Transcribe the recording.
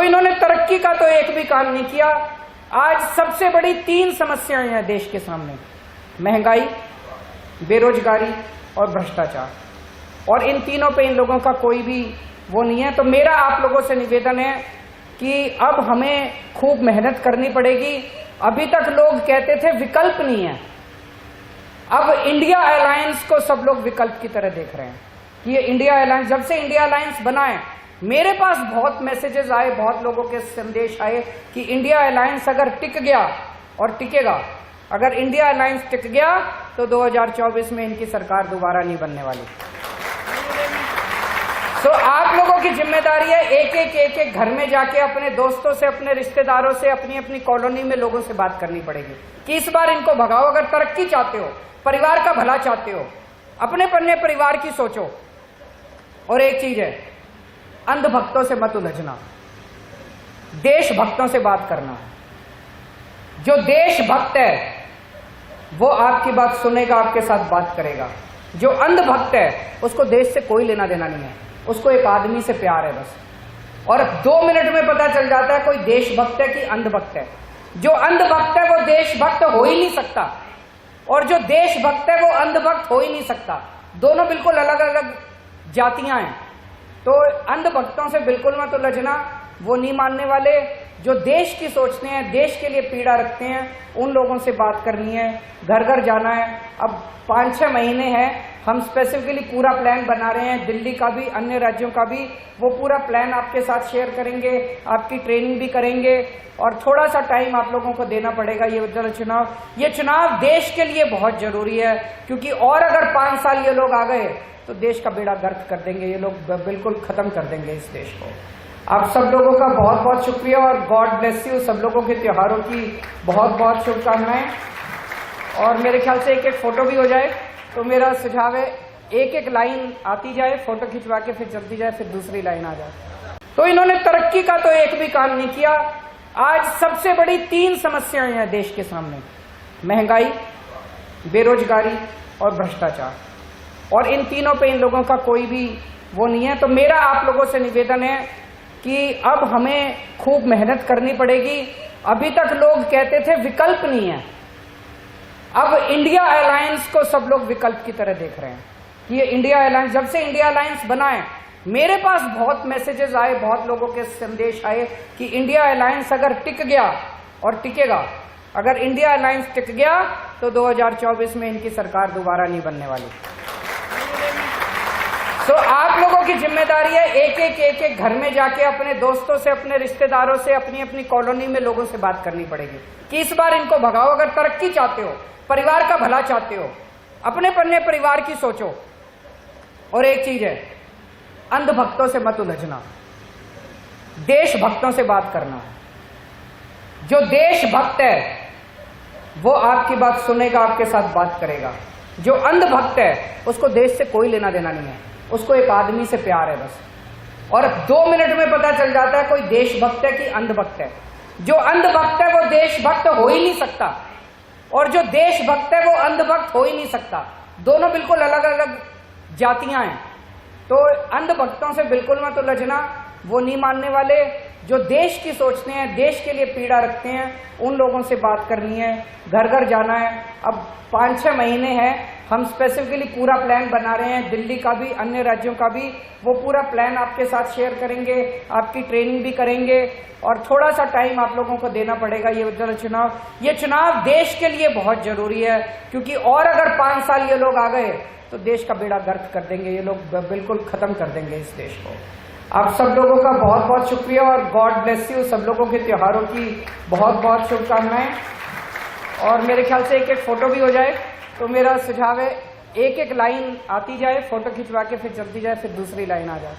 इन्होंने तरक्की का तो एक भी काम नहीं किया। आज सबसे बड़ी 3 समस्याएं हैं देश के सामने, महंगाई, बेरोजगारी और भ्रष्टाचार, और इन तीनों पे इन लोगों का कोई भी वो नहीं है। तो मेरा आप लोगों से निवेदन है कि अब हमें खूब मेहनत करनी पड़ेगी। अभी तक लोग कहते थे विकल्प नहीं है, अब इंडिया अलायंस को सब लोग विकल्प की तरह देख रहे हैं कि ये इंडिया अलायंस, जब से इंडिया अलायंस बना है, मेरे पास बहुत मैसेजेस आए, बहुत लोगों के संदेश आए कि इंडिया अलायंस अगर टिक गया और टिकेगा, अगर इंडिया अलायंस टिक गया तो 2024 में इनकी सरकार दोबारा नहीं बनने वाली। तो आप लोगों की जिम्मेदारी है एक एक घर में जाके अपने दोस्तों से, अपने रिश्तेदारों से, अपनी अपनी कॉलोनी में लोगों से बात करनी पड़ेगी कि इस बार इनको भगाओ। अगर तरक्की चाहते हो, परिवार का भला चाहते हो, अपने परिवार की सोचो। और एक चीज है, अंधभक्तों से मत उलझना, देशभक्तों से बात करना। जो देशभक्त है वो आपकी बात सुनेगा, आपके साथ बात करेगा। जो अंधभक्त है उसको देश से कोई लेना देना नहीं है, उसको एक आदमी से प्यार है बस। और 2 मिनट में पता चल जाता है कोई देशभक्त है कि अंधभक्त है। जो अंधभक्त है वो देशभक्त हो ही नहीं सकता, और जो देशभक्त है वो अंधभक्त हो ही नहीं सकता। दोनों बिल्कुल अलग अलग जातियां हैं। तो अंधभक्तों से बिल्कुल मत उलझना, वो नहीं मानने वाले। जो देश की सोचते हैं, देश के लिए पीड़ा रखते हैं, उन लोगों से बात करनी है, घर घर जाना है। अब 5-6 महीने हैं, हम स्पेसिफिकली पूरा प्लान बना रहे हैं, दिल्ली का भी, अन्य राज्यों का भी। वो पूरा प्लान आपके साथ शेयर करेंगे, आपकी ट्रेनिंग भी करेंगे, और थोड़ा सा टाइम आप लोगों को देना पड़ेगा। ये चुनाव देश के लिए बहुत जरूरी है, क्योंकि और अगर 5 साल ये लोग आ गए तो देश का बेड़ा गर्क कर देंगे, ये लोग बिल्कुल खत्म कर देंगे इस देश को। आप सब लोगों का बहुत बहुत शुक्रिया, और गॉड ब्लेस यू। सब लोगों के त्योहारों की बहुत बहुत शुभकामनाएं। और मेरे ख्याल से एक फोटो भी हो जाए। तो मेरा सुझाव है एक लाइन आती जाए, फोटो खिंचवा के फिर चलती जाए, फिर दूसरी लाइन आ जाए। तो इन्होंने तरक्की का तो एक भी काम नहीं किया। आज सबसे बड़ी 3 समस्याएं हैं देश के सामने, महंगाई, बेरोजगारी और भ्रष्टाचार, और इन तीनों पे इन लोगों का कोई भी वो नहीं है। तो मेरा आप लोगों से निवेदन है कि अब हमें खूब मेहनत करनी पड़ेगी। अभी तक लोग कहते थे विकल्प नहीं है, अब इंडिया अलायंस को सब लोग विकल्प की तरह देख रहे हैं कि ये इंडिया अलायंस, जब से इंडिया अलायंस बना है, मेरे पास बहुत मैसेजेस आए, बहुत लोगों के संदेश आए कि इंडिया अलायंस अगर टिक गया और टिकेगा, अगर इंडिया अलायंस टिक गया तो 2024 में इनकी सरकार दोबारा नहीं बनने वाली। तो आप लोगों की जिम्मेदारी है एक घर में जाके अपने दोस्तों से, अपने रिश्तेदारों से, अपनी अपनी कॉलोनी में लोगों से बात करनी पड़ेगी कि इस बार इनको भगाओ। अगर तरक्की चाहते हो, परिवार का भला चाहते हो, अपने परिवार की सोचो। और एक चीज है, अंधभक्तों से मत उलझना, देशभक्तों से बात करना। जो देशभक्त है वो आपकी बात सुनेगा, आपके साथ बात करेगा। जो अंधभक्त है उसको देश से कोई लेना देना नहीं है, उसको एक आदमी से प्यार है बस। और 2 मिनट में पता चल जाता है कोई देशभक्त है कि अंधभक्त है। जो अंधभक्त है वो देशभक्त हो ही नहीं सकता, और जो देशभक्त है वो अंधभक्त हो ही नहीं सकता। दोनों बिल्कुल अलग अलग जातियां हैं। तो अंधभक्तों से बिल्कुल मत उलझना, वो नहीं मानने वाले। जो देश की सोचते हैं, देश के लिए पीड़ा रखते हैं, उन लोगों से बात करनी है, घर घर जाना है। अब 5-6 महीने हैं, हम स्पेसिफिकली पूरा प्लान बना रहे हैं, दिल्ली का भी, अन्य राज्यों का भी। वो पूरा प्लान आपके साथ शेयर करेंगे, आपकी ट्रेनिंग भी करेंगे, और थोड़ा सा टाइम आप लोगों को देना पड़ेगा। ये चुनाव देश के लिए बहुत जरूरी है, क्योंकि और अगर 5 साल ये लोग आ गए तो देश का बेड़ा गर्क कर देंगे, ये लोग बिल्कुल खत्म कर देंगे इस देश को। आप सब लोगों का बहुत बहुत शुक्रिया, और गॉड ब्लेस यू। सब लोगों के त्योहारों की बहुत बहुत शुभकामनाएं। और मेरे ख्याल से एक फोटो भी हो जाए। तो मेरा सुझाव है एक लाइन आती जाए, फोटो खिंचवा के फिर चलती जाए, फिर दूसरी लाइन आ जाए।